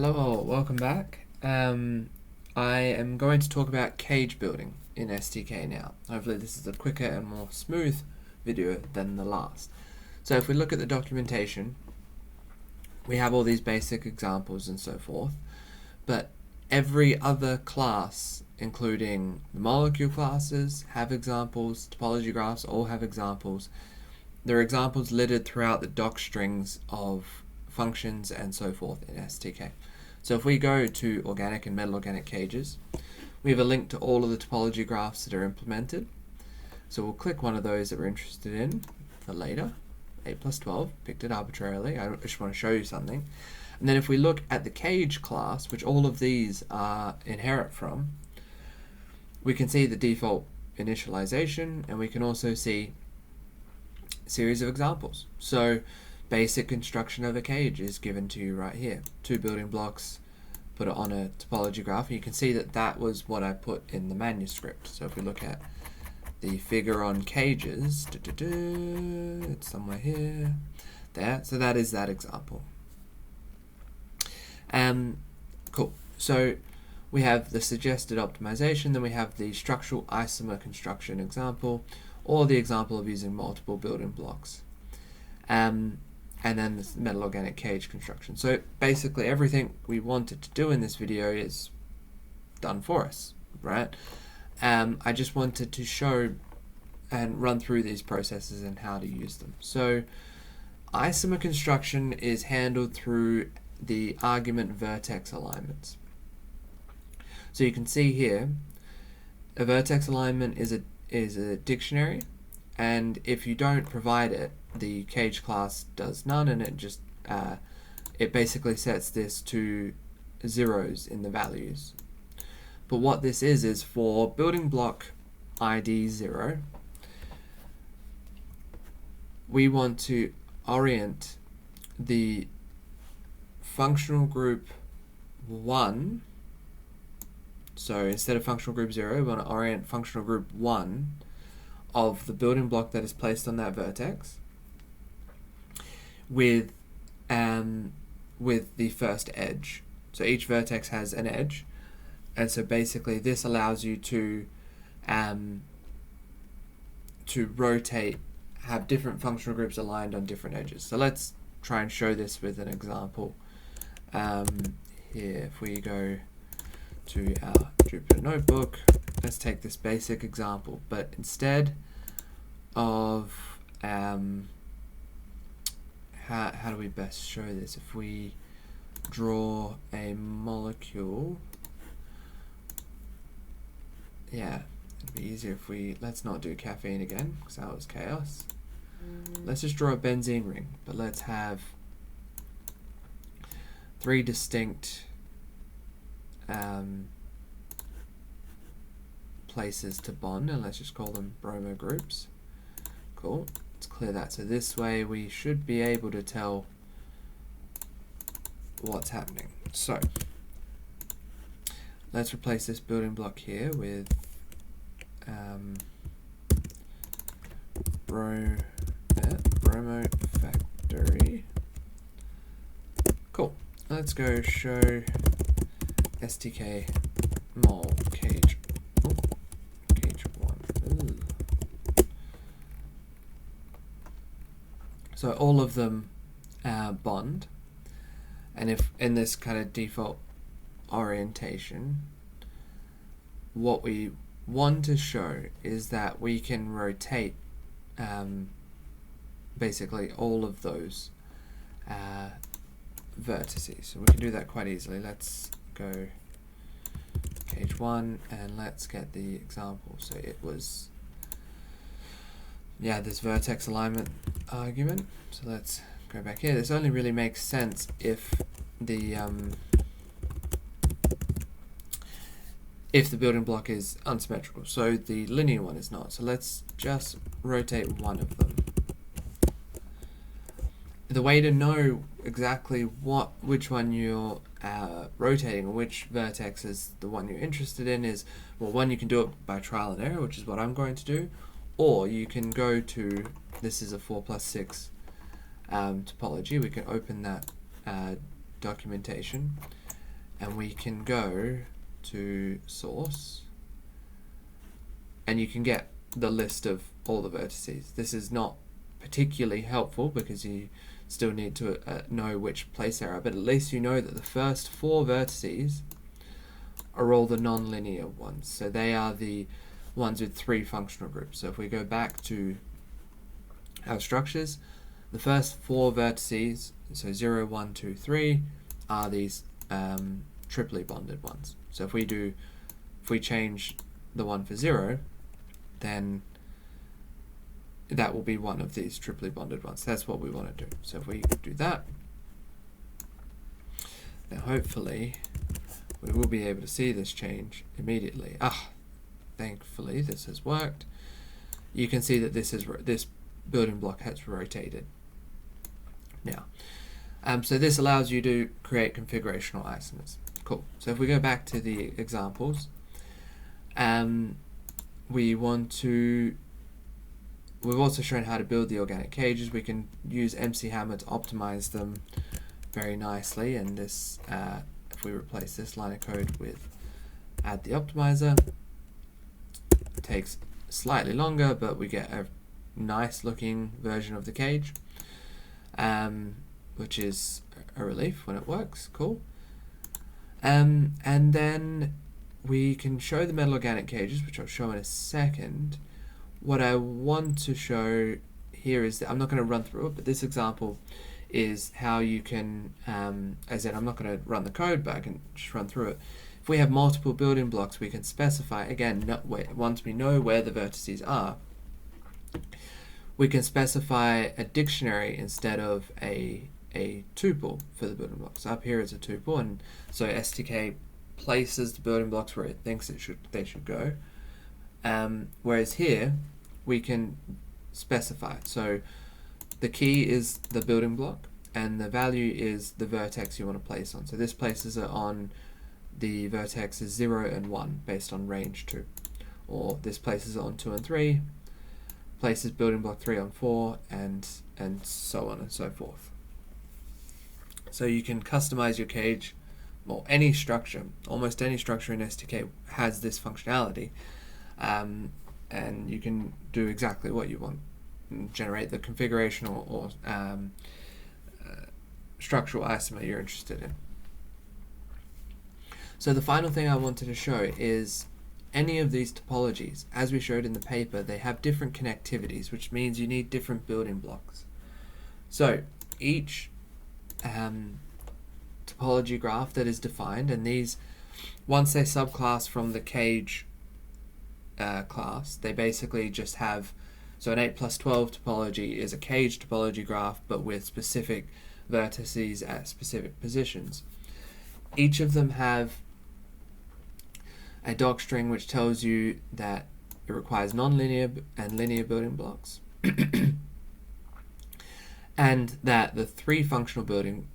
Hello all, welcome back. I am going to talk about cage building in STK now. Hopefully this is a quicker and more smooth video than the last. So if we look at the documentation, we have all these basic examples and so forth, but every other class, including the molecule classes, have examples, topology graphs all have examples. There are examples littered throughout the doc strings of functions and so forth in STK. So if we go to organic and metal organic cages, we have a link to all of the topology graphs that are implemented. So we'll click one of those that we're interested in for later. 8 plus 12, picked it arbitrarily. I just want to show you something. And then if we look at the cage class, which all of these are inherit from, we can see the default initialization, and we can also see a series of examples. So basic construction of a cage is given to you right here. 2 building blocks, put it on a topology graph, and you can see that that was what I put in the manuscript. So if we look at the figure on cages, it's somewhere here, there. So that is that example. Cool. So we have the suggested optimization, then we have the structural isomer construction example, or the example of using multiple building blocks. And then the metal organic cage construction. So basically everything we wanted to do in this video is done for us, right? I just wanted to show and run through these processes and how to use them. So isomer construction is handled through the argument vertex alignments. So you can see here, a vertex alignment is a dictionary, and if you don't provide it, the cage class does none, and it just it basically sets this to zeros in the values. But what this is for building block ID 0, we want to orient the functional group 1. So instead of functional group 0, we want to orient functional group 1 of the building block that is placed on that vertex with the first edge. So each vertex has an edge, and so basically this allows you to rotate, have different functional groups aligned on different edges. So let's try and show this with an example. Here, if we go to our Jupyter notebook, let's take this basic example, but instead of how do we best show this? If we draw a molecule, yeah, it'd be easier if we, let's not do caffeine again, because that was chaos. Let's just draw a benzene ring, but let's have 3 distinct places to bond, and let's just call them bromo groups. Cool. Let's clear that. So this way we should be able to tell what's happening. So let's replace this building block here with bromo factory. Cool. Let's go show STK mol cage. Cage 1. Ooh. So all of them bond, and if in this kind of default orientation, what we want to show is that we can rotate basically all of those vertices. So we can do that quite easily. Let's go cage 1 and let's get the example. So it was, yeah, this vertex alignment argument. So let's go back here. This only really makes sense if the building block is unsymmetrical. So the linear one is not. So let's just rotate one of them. The way to know exactly which one you're rotating, or which vertex is the one you're interested in, is, well, one, you can do it by trial and error, which is what I'm going to do, or you can go to, this is a 4+6 topology. We can open that documentation, and we can go to source, and you can get the list of all the vertices. This is not particularly helpful because you still need to know which place they are, but at least you know that the first 4 vertices are all the non-linear ones. So they are the ones with 3 functional groups. So if we go back to our structures, the first 4 vertices, so 0, 1, 2, 3, are these triply bonded ones. So if we change the one for 0, then that will be one of these triply bonded ones. That's what we want to do. So if we do that, now hopefully we will be able to see this change immediately. Thankfully this has worked. You can see that this building block has rotated. Now, so this allows you to create configurational isomers. Cool. So if we go back to the examples, we've also shown how to build the organic cages. We can use MC Hammer to optimize them very nicely, and this, if we replace this line of code with add the optimizer, it takes slightly longer, but we get a nice looking version of the cage, which is a relief when it works. Cool. And then we can show the metal organic cages, which I'll show in a second. What I want to show here is that I'm not going to run through it, but this example is how you can, as in I'm not going to run the code, but I can just run through it. If we have multiple building blocks, we can specify, again, once we know where the vertices are, we can specify a dictionary instead of a tuple for the building blocks. Up here is a tuple, and so STK places the building blocks where it thinks they should go. Whereas here we can specify. So the key is the building block, and the value is the vertex you want to place on. So this places it on the vertexes 0 and 1 based on range 2, or this places it on 2 and 3, places building block 3 on 4, and so on and so forth. So you can customize your cage, or any structure. Almost any structure in STK has this functionality, and you can do exactly what you want, generate the configuration or structural isomer you're interested in. So the final thing I wanted to show is any of these topologies, as we showed in the paper, they have different connectivities, which means you need different building blocks. So each topology graph that is defined, and these, once they subclass from the cage class, they basically just have, so an 8+12 topology is a cage topology graph, but with specific vertices at specific positions. Each of them have a docstring which tells you that it requires nonlinear and linear building blocks, and that the building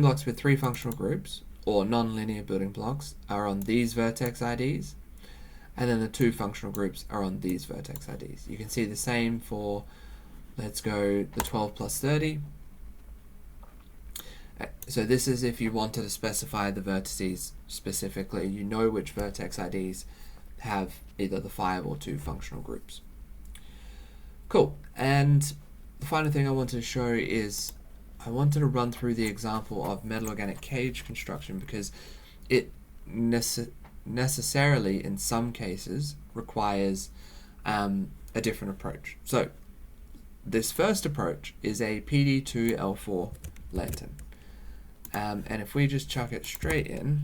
blocks with 3 functional groups, or nonlinear building blocks, are on these vertex IDs, and then the 2 functional groups are on these vertex IDs. You can see the same for, let's go, the 12+30. So this is if you wanted to specify the vertices specifically. You know which vertex IDs have either the 5 or 2 functional groups. Cool. And the final thing I wanted to show is I wanted to run through the example of metal organic cage construction, because it necessarily in some cases requires a different approach. So this first approach is a PD2L4 lantern, and if we just chuck it straight in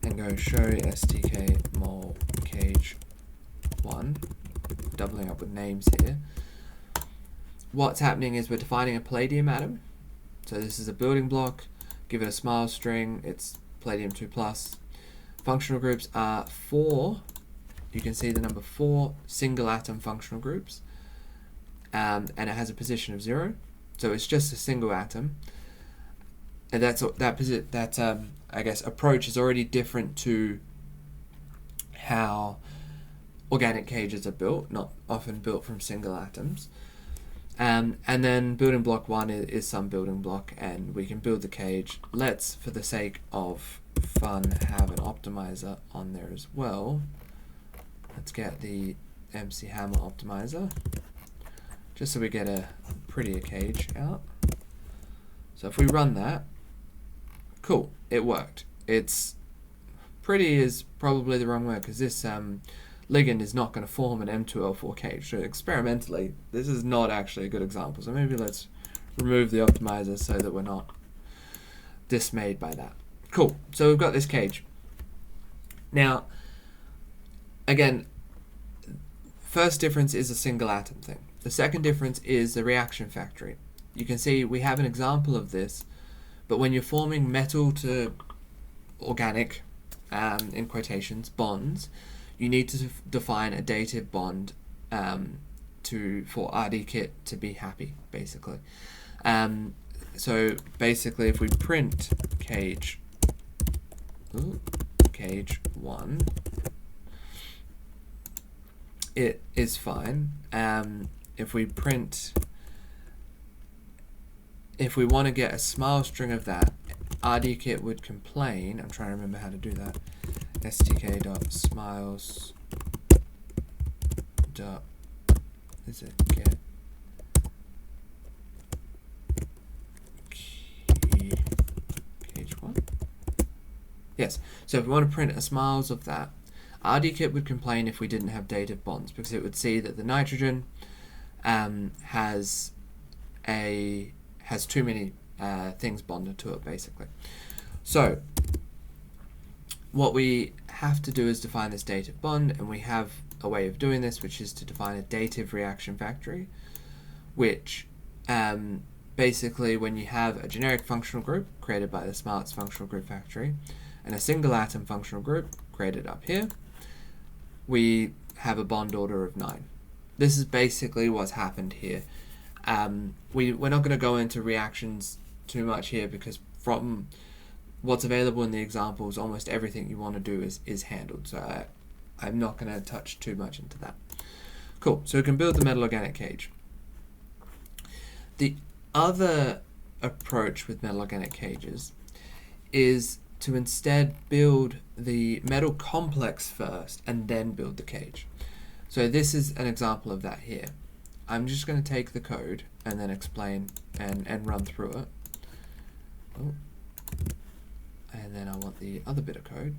and go show STK mol cage 1, doubling up with names here, what's happening is we're defining a palladium atom. So this is a building block, give it a smile string, it's palladium 2+. Functional groups are 4, you can see the number 4 single atom functional groups, and it has a position of 0, so it's just a single atom. And that I guess approach is already different to how organic cages are built, not often built from single atoms. And then building block 1 is some building block, and we can build the cage. Let's, for the sake of fun, have an optimizer on there as well. Let's get the MC Hammer optimizer, just so we get a prettier cage out. So if we run that, cool, it worked. It's pretty is probably the wrong word, because this ligand is not going to form an M2L4 cage. So experimentally, this is not actually a good example. So maybe let's remove the optimizer so that we're not dismayed by that. Cool, so we've got this cage. Now, again, first difference is a single atom thing. The second difference is the reaction factory. You can see we have an example of this, but when you're forming metal to organic, in quotations, bonds, you need to define a dative bond for RD-Kit to be happy, basically. So basically, if we print cage 1, it is fine. If we want to get a smile string of that, RD-Kit would complain. I'm trying to remember how to do that. stk-smiles. Is it get cage 1? Yes. So if we want to print a smiles of that, RD-Kit would complain if we didn't have dative bonds, because it would see that the nitrogen has too many things bonded to it, basically. So what we have to do is define this dative bond, and we have a way of doing this, which is to define a dative reaction factory, which basically, when you have a generic functional group created by the Smarts functional group factory and a single atom functional group created up here, we have a bond order of 9. This is basically what's happened here. We're not going to go into reactions too much here, because from what's available in the examples, almost everything you want to do is handled. So I'm not going to touch too much into that. Cool, so we can build the metal organic cage. The other approach with metal organic cages is to instead build the metal complex first and then build the cage. So this is an example of that here. I'm just going to take the code and then explain and run through it. Oh. And then I want the other bit of code.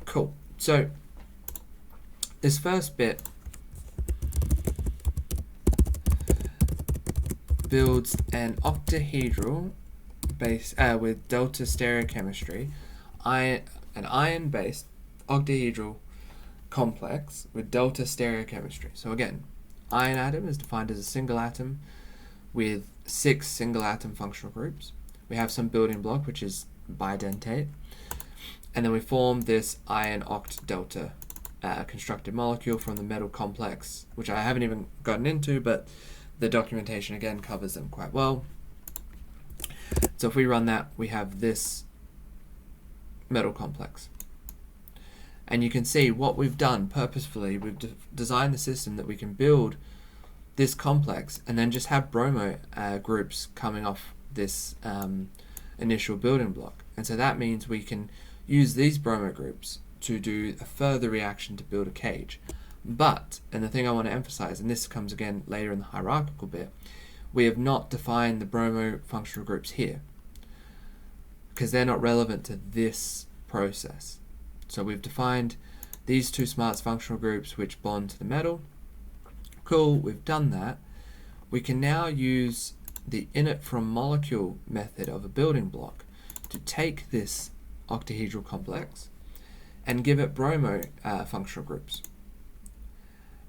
Cool. So this first bit builds an octahedral base with delta stereochemistry, an iron-based octahedral complex with delta stereochemistry. So again, iron atom is defined as a single atom with 6 single atom functional groups. We have some building block, which is bidentate, and then we form this iron oct delta constructed molecule from the metal complex, which I haven't even gotten into, but the documentation again covers them quite well. So if we run that, we have this metal complex. And you can see what we've done purposefully. We've designed the system that we can build this complex and then just have bromo groups coming off this initial building block. And so that means we can use these bromo groups to do a further reaction to build a cage. But, and the thing I want to emphasize, and this comes again later in the hierarchical bit, we have not defined the bromo functional groups here, because they're not relevant to this process. So we've defined these 2 Smarts functional groups which bond to the metal. Cool, we've done that. We can now use the init from molecule method of a building block to take this octahedral complex and give it bromo functional groups.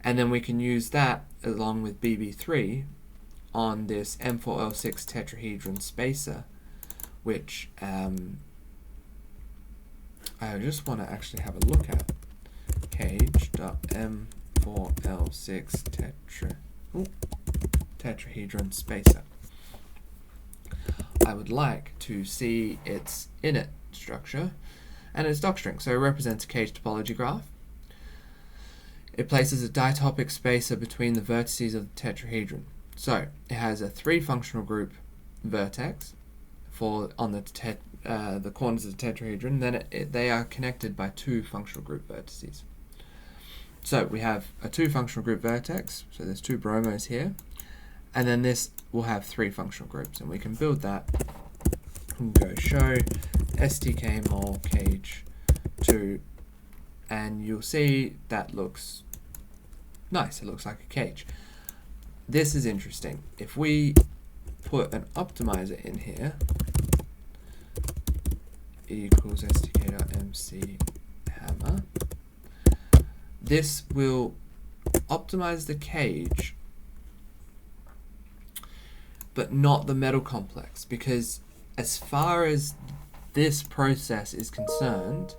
And then we can use that along with BB3 on this M4L6 tetrahedron spacer, which I just want to actually have a look at. Cage.m4l6 tetra. tetrahedron spacer. I would like to see its init structure and its docstring. So it represents a cage topology graph. It places a ditopic spacer between the vertices of the tetrahedron. So it has a 3 functional group vertex on the corners of the tetrahedron. Then they are connected by 2 functional group vertices. So we have a 2 functional group vertex. So there's 2 bromos here, and then this will have 3 functional groups, and we can build that. We'll go show stk mol cage 2, and you'll see that looks nice. It looks like a cage. This is interesting. If we put an optimizer in here, equals stk.mc hammer, this will optimize the cage but not the metal complex, because as far as this process is concerned,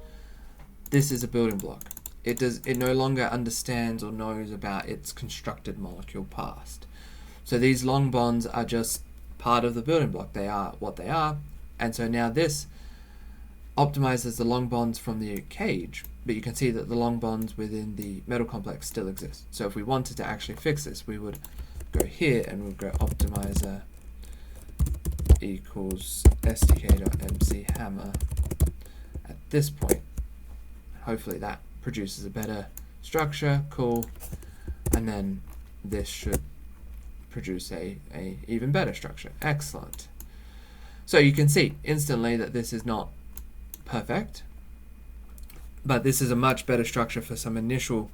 this is a building block. It no longer understands or knows about its constructed molecule past. So these long bonds are just part of the building block. They are what they are. And so now this optimizes the long bonds from the cage, but you can see that the long bonds within the metal complex still exist. So if we wanted to actually fix this, we would go here and we'll go optimizer equals stk.mc hammer at this point. Hopefully that produces a better structure. Cool. And then this should produce a even better structure. Excellent. So you can see instantly that this is not perfect, but this is a much better structure for some initial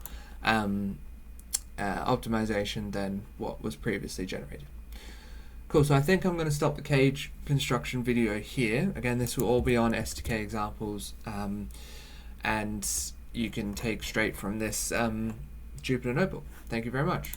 optimization than what was previously generated. Cool, so I think I'm going to stop the cage construction video here. Again, this will all be on STK examples, and you can take straight from this Jupyter notebook. Thank you very much.